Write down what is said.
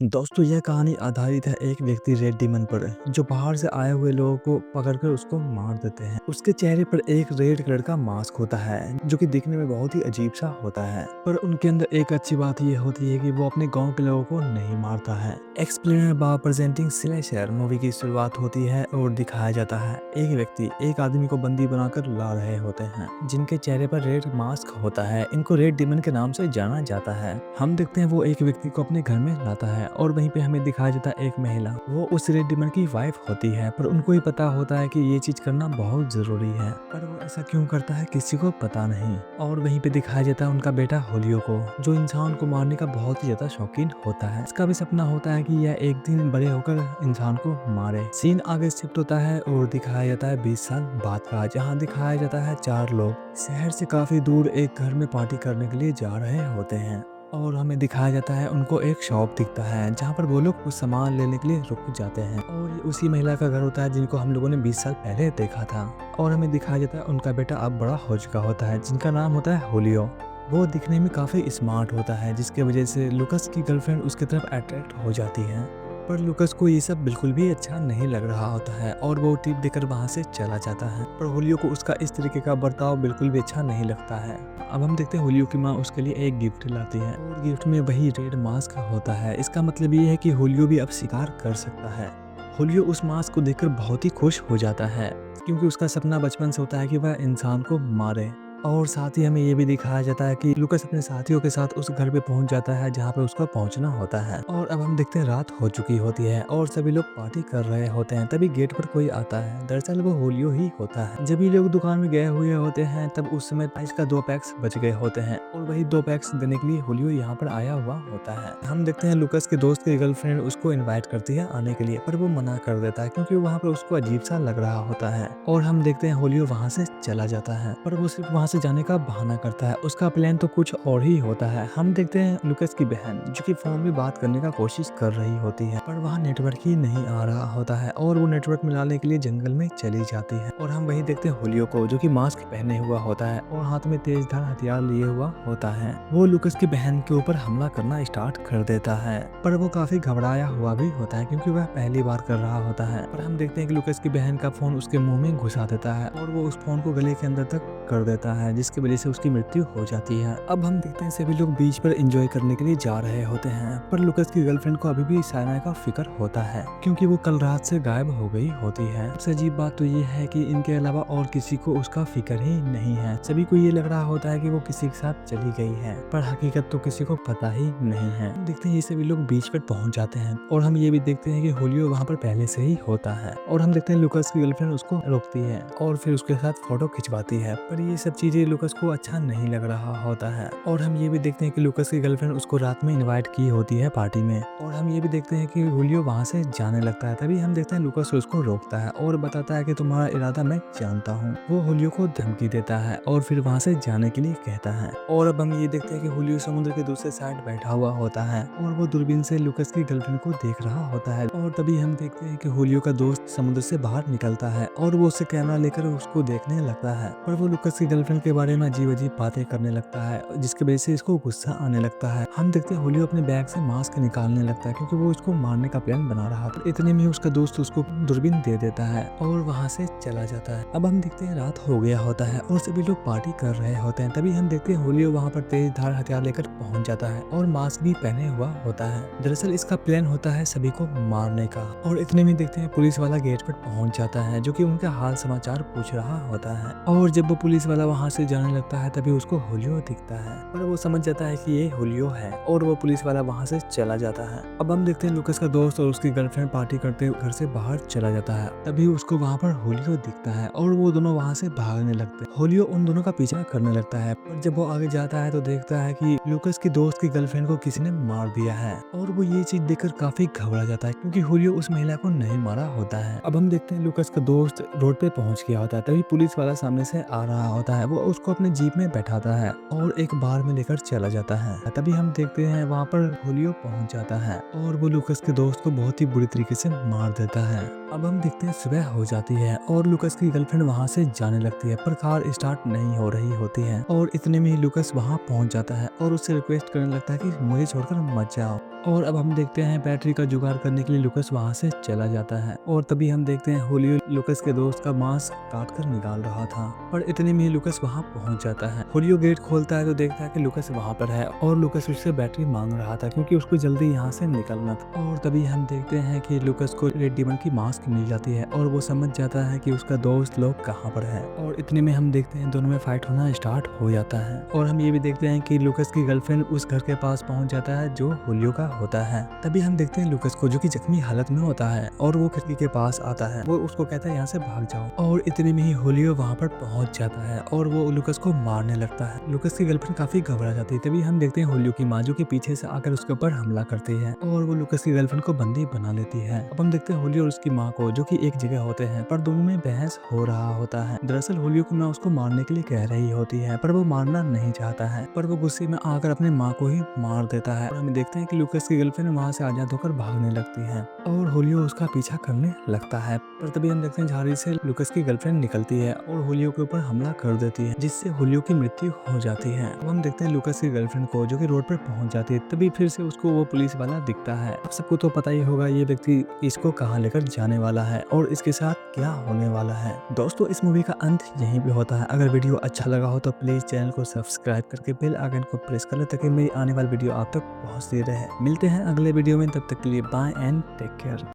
दोस्तों यह कहानी आधारित है एक व्यक्ति रेड डीमन पर जो बाहर से आए हुए लोगों को पकड़कर उसको मार देते हैं। उसके चेहरे पर एक रेड कलर का मास्क होता है जो कि दिखने में बहुत ही अजीब सा होता है, पर उनके अंदर एक अच्छी बात यह होती है कि वो अपने गांव के लोगों को नहीं मारता है। Explainer bye presenting slasher movie की शुरुआत होती है और दिखाया जाता है एक व्यक्ति एक आदमी को बंदी बनाकर ला रहे होते हैं जिनके चेहरे पर रेड मास्क होता है। इनको रेड डीमन के नाम से जाना जाता है। हम देखते हैं वो एक व्यक्ति को अपने घर में लाता है और वहीं पे हमें दिखाया जाता है एक महिला, वो उस रेड डीमन की वाइफ होती है, पर उनको ही पता होता है कि ये चीज करना बहुत जरूरी है, पर वो ऐसा क्यों करता है किसी को पता नहीं। और वहीं पे दिखाया जाता है उनका बेटा होलियो को, जो इंसान को मारने का बहुत ही ज्यादा शौकीन होता है। इसका भी सपना होता है कि यह एक दिन बड़े होकर इंसान को मारे। सीन आगे शिफ्ट होता है और दिखाया जाता है 20 साल बाद का, जहाँ दिखाया जाता है 4 लोग शहर से काफी दूर एक घर में पार्टी करने के लिए जा रहे होते हैं। और हमें दिखाया जाता है उनको एक शॉप दिखता है जहाँ पर वो लोग कुछ सामान लेने के लिए रुक जाते हैं, और ये उसी महिला का घर होता है जिनको हम लोगों ने 20 साल पहले देखा था। और हमें दिखाया जाता है उनका बेटा अब बड़ा हो चुका होता है जिनका नाम होता है होलियो। वो दिखने में काफ़ी स्मार्ट होता है जिसकी वजह से लुकस की गर्लफ्रेंड उसकी तरफ अट्रैक्ट हो जाती है, पर लुकस को ये सब बिल्कुल भी अच्छा नहीं लग रहा होता है और वो टिप देकर वहाँ से चला जाता है। पर होलियो को उसका इस तरीके का बर्ताव बिल्कुल भी अच्छा नहीं लगता है। अब हम देखते हैं होलियो की माँ उसके लिए एक गिफ्ट लाती है और गिफ्ट में वही रेड मास्क होता है। इसका मतलब ये है कि होलियो भी अब शिकार कर सकता है। होलियो उस मास्क को देखकर बहुत ही खुश हो जाता है क्योंकि उसका सपना बचपन से होता है कि वह इंसान को मारे। और साथ ही हमें ये भी दिखाया जाता है कि लुकस अपने साथियों के साथ उस घर पे पहुंच जाता है जहाँ पे उसका पहुंचना होता है। और अब हम देखते हैं रात हो चुकी होती है और सभी लोग पार्टी कर रहे होते हैं। तभी गेट पर कोई आता है, दरअसल वो होलियो ही होता है। जब ये लोग दुकान में गए हुए होते हैं तब उस समय आइस का 2 पैक्स बच गए होते हैं और वही 2 पैक्स देने के लिए होलियो यहाँ पर आया हुआ होता है। हम देखते हैं लुकस के दोस्त की गर्लफ्रेंड उसको इन्वाइट करती है आने के लिए, पर वो मना कर देता है क्योंकि वहाँ पर उसको अजीब सा लग रहा होता है। और हम देखते हैं होलियो वहाँ से चला जाता है, पर वो सिर्फ वहाँ से जाने का बहाना करता है। उसका प्लान तो कुछ और ही होता है। हम देखते हैं लुकस की बहन जो कि फोन में बात करने का कोशिश कर रही होती है, पर वहाँ नेटवर्क ही नहीं आ रहा होता है और वो नेटवर्क मिलाने के लिए जंगल में चली जाती है। और हम वहीं देखते हैं होलियो को जो कि मास्क पहने हुआ होता है और हाथ में तेजधार हथियार लिए हुआ होता है। वो लुकस की बहन के ऊपर हमला करना स्टार्ट कर देता है, पर वो काफी घबराया हुआ भी होता है क्योंकि वह पहली बार कर रहा होता है। पर हम देखते हैं कि लुकस की बहन का फोन उसके मुंह में घुसा देता है और वो उस फोन को गले के अंदर तक कर देता है, जिसकी वजह से उसकी मृत्यु हो जाती है। अब हम देखते हैं सभी लोग बीच पर एंजॉय करने के लिए जा रहे होते हैं, पर लुकस की गर्लफ्रेंड को अभी भी सायना का फिक्र होता है क्योंकि वो कल रात से गायब हो गई होती है। सबसे अजीब बात तो ये है कि इनके अलावा और किसी को उसका फिक्र ही नहीं है। सभी को ये लग रहा होता है कि वो किसी के साथ चली गई है, पर हकीकत तो किसी को पता ही नहीं है। देखते हैं ये सभी लोग बीच पर पहुंच जाते हैं और हम ये भी देखते हैं कि होलियो वहाँ पर पहले से ही होता है। और हम देखते हैं लुकस की गर्लफ्रेंड उसको रोकती है और फिर उसके साथ फोटो खिंचवाती है, पर ये सब चीजें लुकस को अच्छा नहीं लग रहा होता है। और हम ये भी देखते हैं कि लुकस की गर्लफ्रेंड उसको रात में इनवाइट की होती है पार्टी में, और हम ये भी देखते हैं कि होलियो वहाँ से जाने लगता है। तभी हम देखते हैं लुकस उसको रोकता है और बताता है कि तुम्हारा इरादा मैं जानता हूँ। वो होलियो को धमकी देता है और फिर वहाँ से जाने के लिए कहता है। और अब हम ये देखते हैं कि होलियो समुद्र के दूसरे साइड बैठा हुआ होता है और वो दूरबीन से लुकस की गर्लफ्रेंड को देख रहा होता है। और तभी हम देखते हैं कि होलियो का दोस्त समुद्र से बाहर निकलता है और वो उससे कैमरा लेकर उसको देखने लगता है, पर वो लुकस की गर्लफ्रेंड के बारे में अजीब अजीब बातें करने लगता है जिसकी वजह से इसको गुस्सा आने लगता है। हम देखते हैं होलियो अपने बैग से मास्क निकालने लगता है क्योंकि वो इसको मारने का प्लान बना रहा था। इतने में उसका दोस्त उसको दूरबीन दे देता है और वहाँ से चला जाता है। अब हम देखते हैं रात हो गया होता है और सभी लोग पार्टी कर रहे होते हैं। तभी हम देखते हैं होलियो वहाँ पर तेज धार हथियार लेकर पहुंच जाता है और मास्क भी पहने हुआ होता है। दरअसल इसका प्लान होता है सभी को मारने का। और इतने में देखते हैं पुलिस वाला गेट पर पहुंच जाता है जो कि उनका हाल समाचार पूछ रहा होता है। और जब वो पुलिस वाला वहाँ से जाने लगता है तभी उसको होलियो दिखता है, पर वो समझ जाता है कि ये होलियो है और वो पुलिस वाला वहाँ से चला जाता है। अब हम देखते हैं लुकस का दोस्त और उसकी गर्लफ्रेंड पार्टी करते घर से बाहर चला जाता है। तभी उसको वहाँ पर होलियो दिखता है और वो दोनों वहाँ से भागने लगते हैं। होलियो उन दोनों का पीछा करने लगता है, पर जब वो आगे जाता है तो देखता है कि लुकस की दोस्त की गर्लफ्रेंड को किसी ने मार दिया है और वो ये चीज देखकर काफी घबरा जाता है क्योंकि होलियो उस महिला को नहीं मारा होता है। अब हम देखते हैं लुकस का दोस्त रोड पे पहुंच गया होता है। तभी पुलिस वाला सामने से आ रहा होता है। वो उसको अपने जीप में बैठाता है और एक बार में लेकर चला जाता है। तभी हम देखते हैं वहाँ पर होलियो पहुंच जाता है और वो लुकस के दोस्त को बहुत ही बुरी तरीके से मार देता है। अब हम देखते हैं सुबह हो जाती है और लूकस की गर्लफ्रेंड वहाँ से जाने लगती है, पर कार स्टार्ट नहीं हो रही होती है और इतने में ही लूकस वहाँ पहुँच जाता है और उससे रिक्वेस्ट करने लगता है कि मुझे छोड़कर मत जाओ। और अब हम देखते हैं बैटरी का जुगाड़ करने के लिए लूकस वहाँ से चला जाता है और तभी हम देखते हैं होलियो लूकस के दोस्त का मांस काट कर निकाल रहा था, पर इतने में ही लूकस वहाँ पहुँच जाता है। होलियो गेट खोलता है तो देखता है कि लूकस वहाँ पर है और लूकस उससे बैटरी मांग रहा था क्योंकि उसको जल्दी यहाँ से निकलना था। और तभी हम देखते हैं कि लूकस को रेड डीमन की मास्क मिल जाती है और वो समझ जाता है कि उसका दोस्त लोग कहाँ पर है और इतने में हम देखते हैं दोनों में फाइट होना स्टार्ट हो जाता है। और हम ये भी देखते हैं कि लूकस की गर्लफ्रेंड उस घर के पास पहुंच जाता है जो होलियो का होता है। तभी हम देखते हैं लूकस को जो कि जख्मी हालत में होता है और वो खिड़की के पास आता है। वो उसको कहता है यहाँ से भाग जाओ और इतने में ही होलियो वहाँ पर पहुंच जाता है और वो लूकस को मारने लगता है। लूकस की गर्लफ्रेंड काफी घबरा जाती है। तभी हम देखते हैं होलियो की माँ जो कि पीछे से आकर उसके ऊपर हमला करती है और वो लूकस की गर्लफ्रेंड को बंदी बना लेती है। अब हम देखते हैं होलियो और उसकी माँ को जो कि एक जगह होते हैं, पर दोनों में बहस हो रहा होता है। दरअसल होलियो की माँ उसको मारने के लिए कह रही होती है, पर वो मारना नहीं चाहता है, पर वो गुस्से में आकर अपने माँ को ही मार देता है। और हम देखते हैं कि लूकस की गर्लफ्रेंड वहाँ से आजाद होकर भागने लगती है और होलियो उसका पीछा करने लगता है। पर तभी हम देखते हैं झाड़ी से लूकस की गर्लफ्रेंड निकलती है और होलियो के ऊपर हमला कर देती है, जिससे होलियो की मृत्यु हो जाती है। अब हम देखते हैं लूकस की गर्लफ्रेंड को जो कि रोड पर पहुंच जाती है। तभी फिर से उसको वो पुलिस वाला दिखता है। अब सबको तो पता ही होगा ये व्यक्ति इसको कहाँ लेकर जाने वाला है और इसके साथ क्या होने वाला है। दोस्तों, इस मूवी का अंत यहीं पे होता है। अगर वीडियो अच्छा लगा हो तो प्लीज चैनल को सब्सक्राइब करके बेल आइकन को प्रेस कर ले ताकि मेरी आने वाली वीडियो आप तक पहुंचती रहे। मिलते हैं अगले वीडियो में, तब तक के लिए बाय एंड टेक केयर।